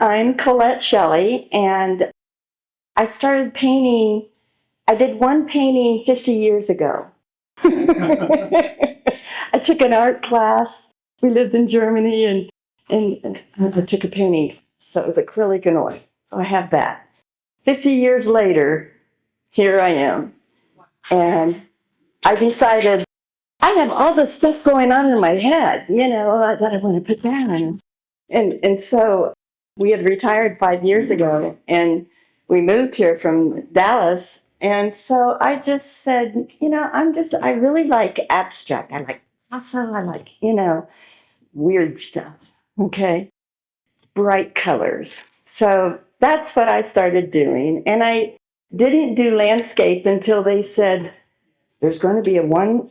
I'm Colette Shelley, and I started painting. I did one painting 50 years ago. I took an art class. We lived in Germany, and I took a painting. So it was acrylic and oil. So I have that. 50 years later, here I am. And I decided I have all this stuff going on in my head, that I want to put down. And so we had retired 5 years ago, and we moved here from Dallas. And so I just said, I really like abstract. I like pastel. I like, weird stuff. Okay. Bright colors. So that's what I started doing. And I didn't do landscape until they said, there's going to be a one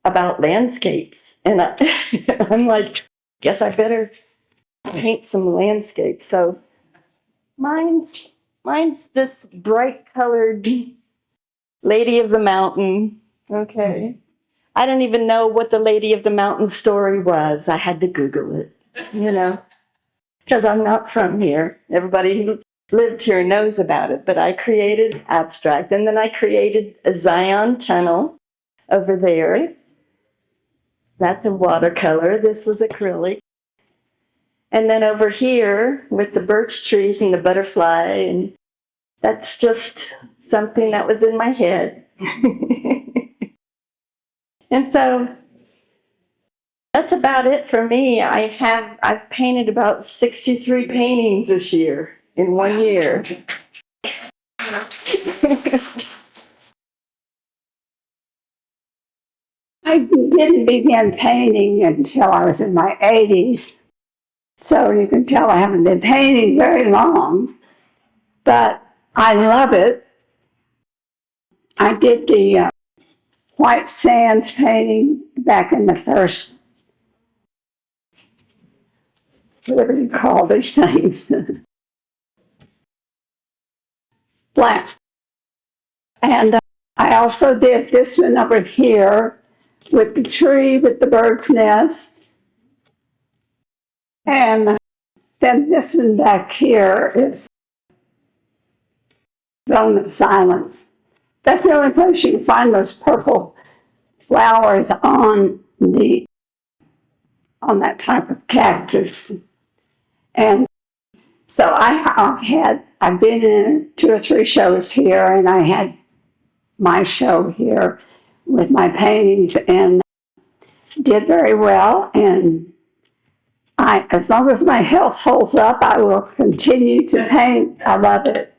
about landscapes. And I'm like, guess I better paint some landscape. So mine's this bright colored Lady of the Mountain. Okay. I don't even know what the Lady of the Mountain story was. I had to Google it, because I'm not from here. Everybody who lived here knows about it, but I created abstract. And then I created a Zion tunnel over there. That's a watercolor. This was acrylic. And then over here with the birch trees and the butterfly, and that's just something that was in my head. And so that's about it for me. I've painted about 63 paintings this year in 1 year. I didn't begin painting until I was in my 80s. So you can tell I haven't been painting very long, but I love it. I did the white sands painting back in the first, whatever you call these things, black. And I also did this one over here with the tree with the bird's nest. And then this one back here is Zone of Silence. That's the only place you can find those purple flowers on that type of cactus. And so I've been in 2 or 3 shows here, and I had my show here with my paintings and did very well. And as long as my health holds up, I will continue to paint. I love it.